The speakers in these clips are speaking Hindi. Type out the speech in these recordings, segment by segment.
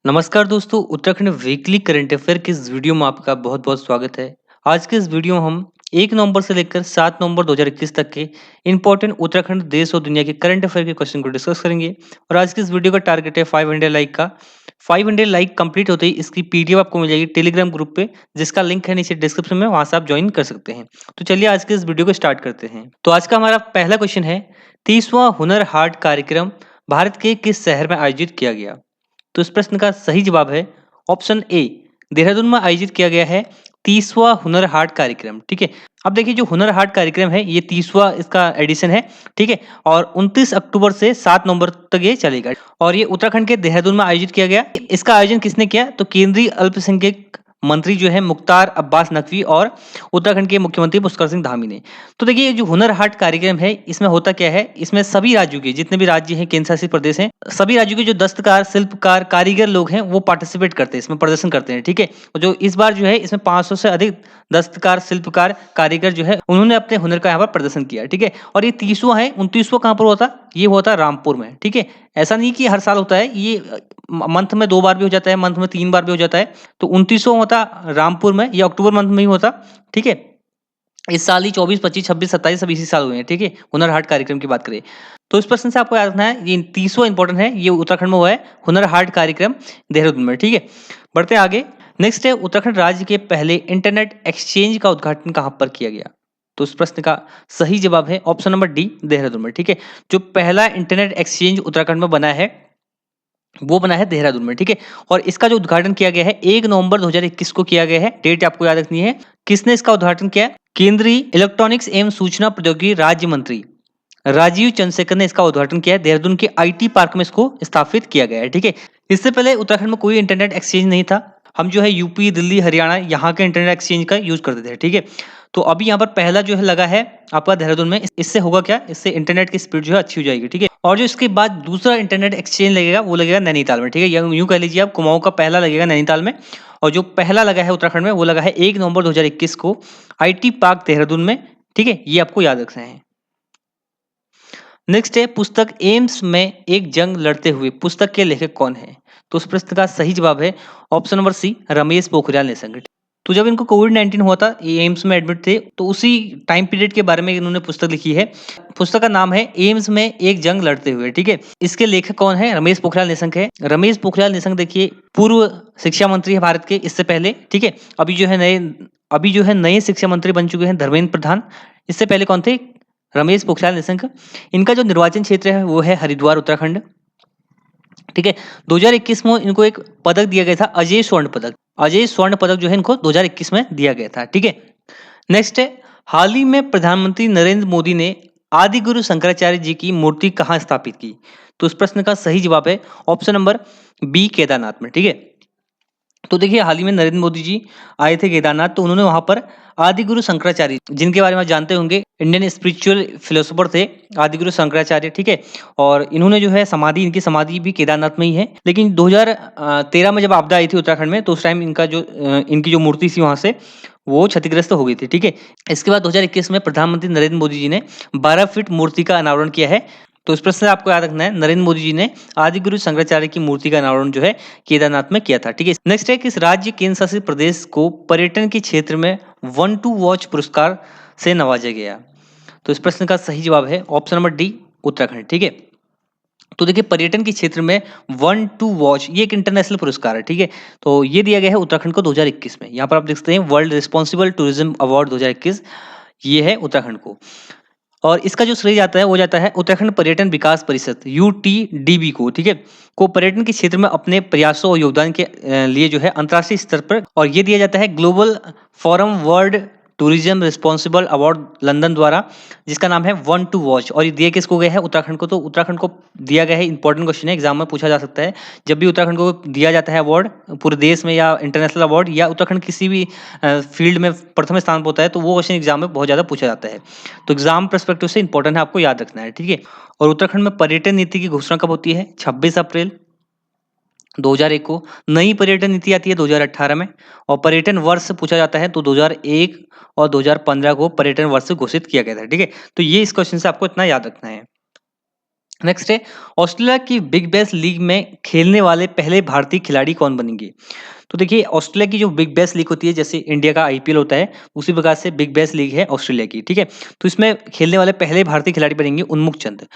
नमस्कार दोस्तों, उत्तराखंड वीकली करंट अफेयर की इस वीडियो में आपका बहुत-बहुत स्वागत है। आज के इस वीडियो में हम 1 नवंबर से लेकर 7 नवंबर 2021 तक के इम्पोर्टेंट उत्तराखंड देश और दुनिया के करंट अफेयर के क्वेश्चन को डिस्कस करेंगे और आज की इस वीडियो का टारगेट है 500 लाइक का। 500 लाइक कंप्लीट होते ही इसकी पीडीएफ आपको मिल जाएगी टेलीग्राम ग्रुप पे, जिसका लिंक है नीचे डिस्क्रिप्शन में, वहां से आप ज्वाइन कर सकते हैं। तो चलिए आज के इस वीडियो को स्टार्ट करते हैं। तो आज का हमारा पहला क्वेश्चन है, 30वां हुनर हाट कार्यक्रम भारत के किस शहर में आयोजित किया गया? तो इस प्रश्न का सही जवाब है ऑप्शन ए, देहरादून में आयोजित किया गया है 30वां हुनर हाट कार्यक्रम। ठीक है, अब देखिए जो हुनर हाट कार्यक्रम है ये 30वां इसका एडिशन है। ठीक है, और 29 अक्टूबर से 7 नवंबर तक ये चलेगा और ये उत्तराखंड के देहरादून में आयोजित किया गया। इसका आयोजन किसने किया? तो केंद्रीय अल्पसंख्यक मंत्री जो है मुख्तार अब्बास नकवी और उत्तराखंड के मुख्यमंत्री पुष्कर सिंह धामी ने। तो देखिए ये जो हुनर हाट कार्यक्रम है इसमें होता क्या है, इसमें सभी राज्यों के जितने भी राज्य हैं, केंद्र शासित प्रदेश हैं, सभी राज्यों के जो दस्तकार, शिल्पकार, कारीगर लोग हैं वो पार्टिसिपेट करते हैं, इसमें प्रदर्शन करते हैं। ठीक है, और जो इस बार जो है इसमें 500 से अधिक दस्तकार, शिल्पकार, कारीगर जो है उन्होंने अपने हुनर का यहाँ पर प्रदर्शन किया। ठीक है, और ये 30वां है। 29वां कहाँ पर होता? ये होता रामपुर में। ठीक है, ऐसा नहीं कि हर साल होता है, ये मंथ में 2 बार भी हो जाता है, मंथ में 3 बार भी हो जाता है। तो 29वां होता रामपुर में, ये अक्टूबर मंथ में ही होता। ठीक है, इस साल ही 24, 25, 26, 27 सब इसी साल हुए हैं। ठीक है, हुनर हाट कार्यक्रम की बात करें तो इस प्रश्न से आपको याद रखना है, ये 30वां इंपॉर्टेंट है, ये उत्तराखंड में हुआ है हुनर हाट कार्यक्रम देहरादून में। ठीक है, बढ़ते हैं आगे। नेक्स्ट है, उत्तराखंड राज्य के पहले इंटरनेट एक्सचेंज का उद्घाटन कहाँ पर किया गया? तो इस प्रश्न का सही जवाब है ऑप्शन नंबर डी, देहरादून में। ठीक है, जो पहला इंटरनेट एक्सचेंज उत्तराखंड में बना है वो बना है देहरादून में। ठीक है, और इसका जो उद्घाटन किया गया है 1 नवंबर 2021 को किया गया है। डेट आपको याद रखनी है। किसने इसका उद्घाटन किया? केंद्रीय इलेक्ट्रॉनिक्स एवं सूचना प्रौद्योगिकी राज्य मंत्री राजीव चंद्रशेखर ने इसका उद्घाटन किया है। देहरादून के आईटी पार्क में इसको स्थापित किया गया है। ठीक है, इससे पहले उत्तराखंड में कोई इंटरनेट एक्सचेंज नहीं था। हम जो है यूपी, दिल्ली, हरियाणा यहाँ के इंटरनेट एक्सचेंज का यूज करते थे। ठीक है, तो अभी यहाँ पर पहला जो है लगा है आपका देहरादून में। इससे होगा क्या, इससे इंटरनेट की स्पीड जो है अच्छी हो जाएगी। ठीक है, और जो इसके बाद दूसरा इंटरनेट एक्सचेंज लगेगा वो लगेगा नैनीताल में। ठीक है, यूं कह लीजिए आप, कुमाऊं का पहला लगेगा नैनीताल में, और जो पहला लगा है उत्तराखंड में वो लगा है 1 नवंबर 2021 को आईटी पार्क देहरादून में। ठीक है, ये आपको याद रखना है। नेक्स्ट है, पुस्तक एम्स में एक जंग लड़ते हुए पुस्तक के लेखक कौन है? तो उस प्रश्न का सही जवाब है option number C, Ramesh Pokhriyal Nishank. तो जब इनको कोविड-19 हुआ था, ये एम्स में एडमिट थे, तो उसी टाइम पीरियड के बारे में इन्होंने पुस्तक लिखी है। पुस्तक का नाम है एम्स में एक जंग लड़ते हुए। ठीक है, इसके लेखक कौन है? रमेश पोखरियाल निशंक है। रमेश पोखरियाल निशंक देखिए पूर्व शिक्षा मंत्री है भारत के, इससे पहले। ठीक है, अभी जो है नए शिक्षा मंत्री बन चुके हैं धर्मेंद्र प्रधान। इससे पहले कौन थे? रमेश पोखरियाल निशंक। इनका जो निर्वाचन क्षेत्र है वो है हरिद्वार, उत्तराखंड। ठीक है, 2021 में इनको एक पदक दिया गया था, अजय स्वर्ण पदक। अजय स्वर्ण पदक जो है इनको 2021 में दिया गया था। ठीक है, नेक्स्ट है, हाल ही में प्रधानमंत्री नरेंद्र मोदी ने आदि गुरु शंकराचार्य जी की मूर्ति कहाँ स्थापित की? तो इस प्रश्न का सही जवाब है ऑप्शन नंबर बी, केदारनाथ में। ठीक है, तो देखिए हाल ही में नरेंद्र मोदी जी आए थे केदारनाथ, तो उन्होंने वहां पर आदि गुरु शंकराचार्य, जिनके बारे में आप जानते होंगे, इंडियन स्पिरिचुअल फिलोसोफर थे आदि गुरु शंकराचार्य। ठीक है, और इन्होंने जो है समाधि, इनकी समाधि भी केदारनाथ में ही है। लेकिन 2013 में जब आपदा आई थी उत्तराखंड में, तो उस टाइम इनकी जो मूर्ति थी वहां से वो क्षतिग्रस्त हो गई थी। ठीक है, इसके बाद 2021 में प्रधानमंत्री नरेंद्र मोदी जी ने 12 फीट मूर्ति का अनावरण किया है। तो इस प्रश्न से आपको याद रखना है, नरेंद्र मोदी जी ने आदि गुरु शंकराचार्य की मूर्ति का अनावरण जो है केदारनाथ में किया था। ठीक है, नेक्स्ट है, किस राज्य केंद्र शासित प्रदेश को पर्यटन के क्षेत्र में वन टू वॉच पुरस्कार से नवाजा गया? तो इस प्रश्न का सही जवाब है ऑप्शन नंबर डी, उत्तराखंड। ठीक है, तो देखिए पर्यटन के क्षेत्र में वन टू वॉच ये एक इंटरनेशनल पुरस्कार है। ठीक है, तो ये दिया गया है उत्तराखंड को 2021 में। यहाँ पर आप देख सकते हैं वर्ल्ड रिस्पॉन्सिबल टूरिज्म अवार्ड 2021, ये है उत्तराखंड को। और इसका जो श्रेय जाता है वो जाता है उत्तराखंड पर्यटन विकास परिषद, यूटीडीबी को। ठीक है, को पर्यटन के क्षेत्र में अपने प्रयासों और योगदान के लिए जो है अंतर्राष्ट्रीय स्तर पर, और ये दिया जाता है global forum world tourism responsible award London द्वारा, जिसका नाम है वन टू वॉच। और ये दिया किसको गया है? उत्तराखंड को। तो उत्तराखंड को दिया गया है, इंपॉर्टेंट क्वेश्चन है, एग्जाम में पूछा जा सकता है। जब भी उत्तराखंड को दिया जाता है अवार्ड पूरे देश में या इंटरनेशनल अवार्ड, या उत्तराखंड किसी भी फील्ड में प्रथम स्थान पर होता है, तो वो क्वेश्चन एग्जाम में बहुत ज्यादा पूछा जाता है। तो एग्जाम पर्सपेक्टिव से इंपॉर्टेंट है, आपको याद रखना है। ठीक है, और उत्तराखंड में पर्यटन नीति की घोषणा कब होती है? 26 अप्रैल 2001 को। नई पर्यटन नीति आती है 2018 में, और पर्यटन वर्ष पूछा जाता है तो 2001 और 2015 को पर्यटन वर्ष घोषित किया गया था। ठीक है, तो ये इस क्वेश्चन से आपको इतना याद रखना है। नेक्स्ट है, ऑस्ट्रेलिया की बिग बैश लीग में खेलने वाले पहले भारतीय खिलाड़ी कौन बनेंगे? तो देखिए ऑस्ट्रेलिया की जो बिग बैश लीग होती है, जैसे इंडिया का आईपीएल होता है, उसी प्रकार से बिग बैश लीग है ऑस्ट्रेलिया की, ठीक है? तो इसमें खेलने वाले पहले भारतीय खिलाड़ी बनेंगे उन्मुख चंद।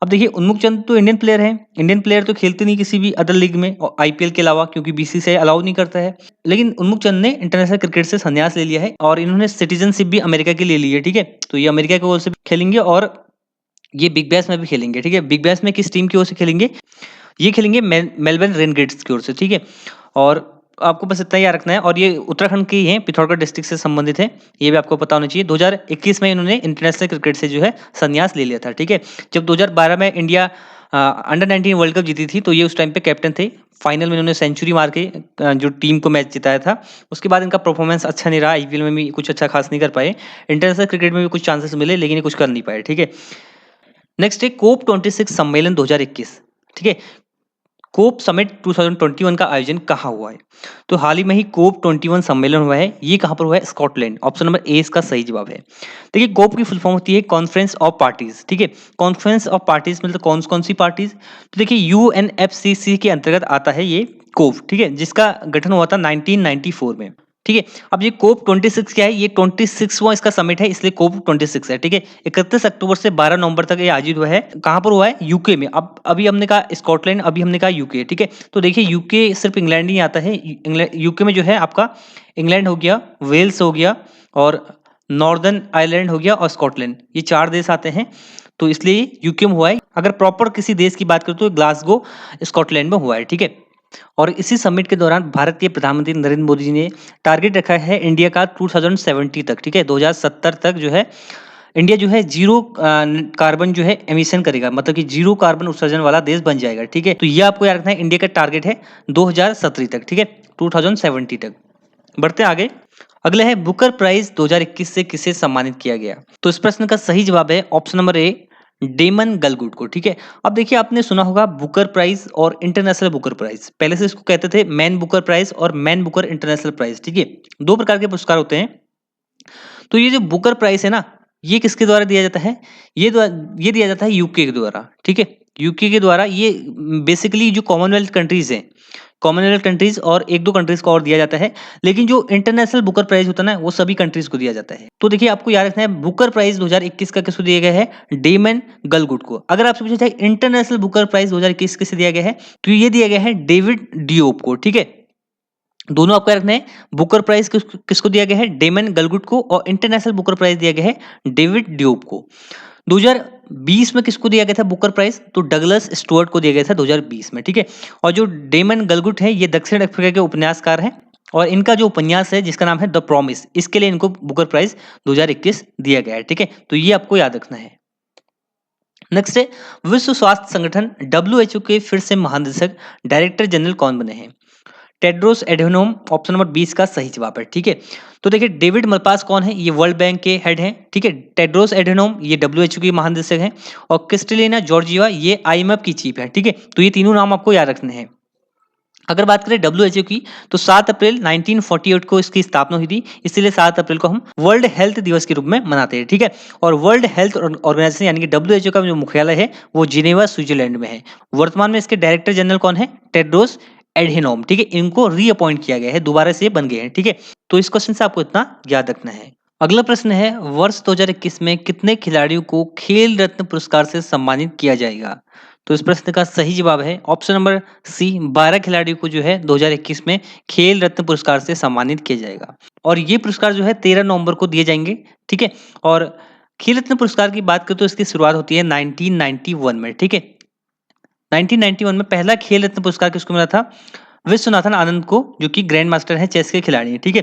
अब देखिए उन्मुख चंद तो इंडियन प्लेयर हैं, इंडियन प्लेयर तो खेलते नहीं किसी भी अदर लीग में आईपीएल के अलावा, क्योंकि बीसीसीआई अलाउ नहीं करता है। लेकिन उन्मुख चंद ने इंटरनेशनल क्रिकेट से संन्यास ले लिया है और इन्होंने सिटीजनशिप भी अमेरिका की ले ली है, ठीक है? तो ये अमेरिका की ओर से खेलेंगे और ये बिग बैश में भी खेलेंगे, ठीक है? बिग बैश में किस टीम की ओर से खेलेंगे? ये खेलेंगे मेलबर्न रेनगेट्स की ओर से, ठीक है? और आपको बस इतना याद रखना है, और ये उत्तराखंड के ही हैं, पिथौरागढ़ डिस्ट्रिक्ट से संबंधित है, ये भी आपको पता होना चाहिए। 2021 में इन्होंने इंटरनेशनल क्रिकेट से जो है संन्यास ले लिया था, ठीक है? जब 2012 में इंडिया अंडर 19 वर्ल्ड कप जीती थी, तो ये उस टाइम पे कैप्टन थे। फाइनल में इन्होंने सेंचुरी मार के जो टीम को मैच जिताया था। उसके बाद इनका परफॉर्मेंस अच्छा नहीं रहा, आईपीएल में भी कुछ अच्छा खास नहीं कर पाए। इंटरनेशनल क्रिकेट में भी कुछ चांसेस मिले, लेकिन ये कुछ कर नहीं पाए, ठीक है? नेक्स्ट है कोप 26 सम्मेलन 2021, ठीक है? कोप समिट 2021 का आयोजन कहाँ हुआ है? तो हाल ही में ही कोप 21 सम्मेलन हुआ है। ये कहाँ पर हुआ है? स्कॉटलैंड। ऑप्शन नंबर ए इसका सही जवाब है। देखिए कोप की फुल फॉर्म होती है कॉन्फ्रेंस ऑफ पार्टीज, ठीक है? कॉन्फ्रेंस ऑफ पार्टीज मतलब कौन कौन सी पार्टीज? तो देखिए यूएनएफसीसी के अंतर्गत आता है ये कोप, ठीक है? जिसका गठन हुआ था 1994 में, ठीक है? अब ये कोप 26 क्या है? ये 26वां इसका समिट है, इसलिए कोप 26 है, ठीक है? 31 अक्टूबर से 12 नवंबर तक ये आयोजित हुआ है। कहाँ पर हुआ है? यूके में। अब अभी हमने कहा स्कॉटलैंड, अभी हमने कहा यूके, ठीक है? तो देखिए यूके सिर्फ इंग्लैंड नहीं आता है। इंग्लैंड यूके में जो है आपका इंग्लैंड हो गया, वेल्स हो गया और नॉर्दर्न आयरलैंड हो गया और स्कॉटलैंड, ये 4 देश आते हैं। तो इसलिए यूके में हुआ है। अगर प्रॉपर किसी देश की बात करें तो ग्लासगो स्कॉटलैंड में हुआ है, ठीक है? और इसी समिट के दौरान भारत के प्रधानमंत्री नरेंद्र मोदी जी ने टारगेट रखा है इंडिया का 2070 तक, ठीक है? 2070 तक जो है इंडिया जो है जीरो कार्बन जो है एमिशन करेगा, मतलब कि जीरो कार्बन उत्सर्जन वाला देश बन जाएगा, ठीक है? तो ये आपको याद रखना है, इंडिया का टारगेट है 2070 तक, ठीक है? 2070 तक। बढ़ते हैं आगे। अगला है बुकर प्राइज 2021 से किसे सम्मानित किया गया? तो इस प्रश्न का सही जवाब है ऑप्शन नंबर ए, डेमन गलगुड को, ठीक है? अब देखिए आपने सुना होगा बुकर प्राइज और इंटरनेशनल बुकर प्राइज। पहले से इसको कहते थे मैन बुकर प्राइज और मैन बुकर इंटरनेशनल प्राइज, ठीक है? 2 प्रकार के पुरस्कार होते हैं। तो ये जो बुकर प्राइज है ना, ये किसके द्वारा दिया जाता है? ये दिया जाता है यूके के द्वारा, ठीक है? यूके के द्वारा। ये बेसिकली जो कॉमनवेल्थ कंट्रीज हैं, कॉमनवेल्थ कंट्रीज और 1-2 कंट्रीज को और दिया जाता है, लेकिन जो इंटरनेशनल बुकर प्राइज होता है ना, वो सभी कंट्रीज को दिया जाता है। तो देखिए आपको याद रखना है बुकर प्राइज 2021 का किसको दिया गया है? डेमन गलगुड को। अगर आपसे पूछा जाए इंटरनेशनल बुकर प्राइज 2021 किसे दिया गया है, तो ये दिया गया है डेविड डियोप को, ठीक है? दोनों आपको याद रखना है। बुकर प्राइज किसको दिया गया है? डेमन गलगुड को। और इंटरनेशनल बुकर प्राइज दिया गया है डेविड डियोप को। 2020 में किसको दिया गया था बुकर प्राइज? तो डगलस स्टुअर्ट को दिया गया था 2020 में, ठीक है? और जो डेमन गलगुट है, ये दक्षिण अफ्रीका के उपन्यासकार हैं और इनका जो उपन्यास है जिसका नाम है द प्रॉमिस, इसके लिए इनको बुकर प्राइज 2021 दिया गया है, ठीक है? तो ये आपको याद रखना है। नेक्स्ट है विश्व स्वास्थ्य संगठन डब्ल्यूएचओ के फिर से महानिदेशक डायरेक्टर जनरल कौन बने हैं? Tedros Adhanom. ऑप्शन नंबर 20 का सही जवाब है, ठीक है? तो देखिए डेविड मलपास कौन है? ये वर्ल्ड बैंक के हेड हैं, ठीक है? टेड्रोस एडहेनोम ये डब्ल्यूएचओ की महानिदेशक हैं और क्रिस्टलिना जॉर्जिया ये आईएमएफ की चीफ है, ठीक है? तो ये तीनों नाम आपको याद रखने हैं। अगर बात करें डब्ल्यूएचओ की, तो 7 अप्रैल 1948 को इसकी स्थापना हुई थी, इसलिए 7 अप्रैल को हम वर्ल्ड हेल्थ दिवस के रूप में मनाते हैं, ठीक है? और वर्ल्ड हेल्थ ऑर्गेनाइजेशन यानी कि डब्ल्यूएचओ का जो मुख्यालय है वो जिनेवा स्विट्जरलैंड में है। वर्तमान में इसके डायरेक्टर जनरल कौन है? टेड्रोस एडहेनोम, ठीक है? इनको रीअपॉइंट किया गया है, दोबारा से बन गए हैं, ठीक है? तो इस क्वेश्चन से आपको इतना याद रखना है। अगला प्रश्न है वर्ष 2021 में कितने खिलाड़ियों को खेल रत्न पुरस्कार से सम्मानित किया जाएगा? तो इस प्रश्न का सही जवाब है ऑप्शन नंबर सी, 12 खिलाड़ियों को जो है 2021 में खेल रत्न पुरस्कार से सम्मानित किया जाएगा। और ये पुरस्कार जो है 13 नवंबर को दिए जाएंगे, ठीक है? और खेल रत्न पुरस्कार की बात करें तो इसकी शुरुआत होती है 1991 में, ठीक है? 1991 में पहला खेल रत्न पुरस्कार किसको मिला था? विश्वनाथन आनंद को, जो कि ग्रैंड मास्टर है, चेस के खिलाड़ी हैं, ठीक है?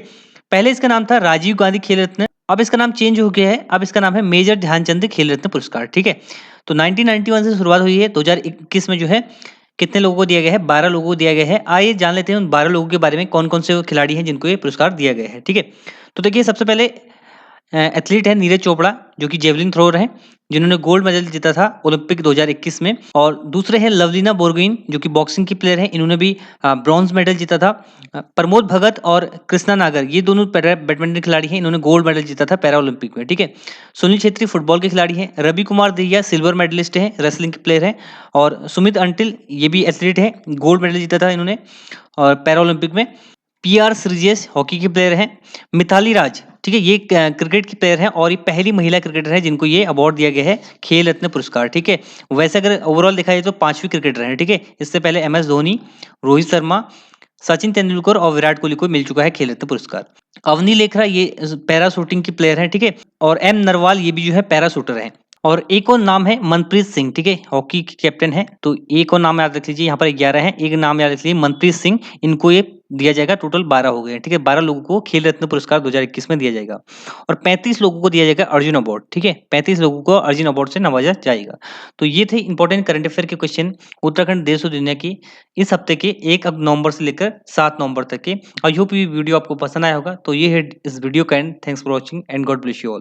पहले इसका नाम था राजीव गांधी खेल रत्न, अब इसका नाम चेंज हो गया है, अब इसका नाम है मेजर ध्यानचंद खेल रत्न पुरस्कार, ठीक है? तो 1991 से शुरुआत हुई है, 2021 में जो है कितने लोगों को दिया गया है? 12 लोगों को दिया गया है। आइए जान लेते हैं उन 12 लोगों के बारे में, कौन कौन से खिलाड़ी हैं जिनको ये पुरस्कार दिया गया है, ठीक है? तो देखिए सबसे पहले एथलीट है नीरज चोपड़ा जो कि जेवलिन थ्रोअर हैं, जिन्होंने गोल्ड मेडल जीता था ओलंपिक 2021 में। और दूसरे हैं लवलीना बोरगोइन जो कि बॉक्सिंग की प्लेयर हैं, इन्होंने भी ब्रॉन्ज मेडल जीता था। प्रमोद भगत और कृष्णा नागर ये दोनों पैरा बैडमिंटन खिलाड़ी हैं, इन्होंने गोल्ड मेडल जीता था पैरा ओलंपिक में, ठीक है। सुनील छेत्री फुटबॉल के खिलाड़ी हैं। रवि कुमार दहिया सिल्वर मेडलिस्ट हैं, रेसलिंग के प्लेयर हैं। और सुमित अंटिल ये भी एथलीट हैं, गोल्ड मेडल जीता था इन्होंने और पैरा ओलंपिक में। पीआर श्रीजेश हॉकी के प्लेयर हैं। मिताली राज, ठीक है, ये क्रिकेट की प्लेयर हैं और ये पहली महिला क्रिकेटर है जिनको ये अवार्ड दिया गया है खेल रत्न पुरस्कार, ठीक है। वैसे अगर ओवरऑल देखा जाए तो 5वीं क्रिकेटर हैं, ठीक है। इससे पहले एम एस धोनी, रोहित शर्मा, सचिन तेंदुलकर और विराट कोहली को मिल चुका है खेल रत्न पुरस्कार। अवनी लेखरा ये पैरा शूटिंग की प्लेयर है, ठीक है। और एम नरवाल ये भी जो है पैरा शूटर है। और एक और नाम है मनप्रीत सिंह, ठीक है, हॉकी के कैप्टन है। तो एक और नाम याद रख लीजिए, यहाँ पर 11 है, एक नाम याद रख लीजिए मनप्रीत सिंह, इनको ये दिया जाएगा। टोटल 12 हो गए, ठीक है। 12 लोगों को खेल रत्न पुरस्कार 2021 में दिया जाएगा और 35 लोगों को दिया जाएगा अर्जुन अवार्ड, ठीक है। 35 लोगों को अर्जुन अवार्ड से नवाजा जाएगा। तो ये थे इंपॉर्टेंट करंट अफेयर के क्वेश्चन उत्तराखंड देश और दुनिया की इस हफ्ते के 1 नवंबर से लेकर 7 नवंबर तक के। आई होप ये वीडियो आपको पसंद आया होगा। तो ये है इस वीडियो का and. Thanks for watching and God bless you all.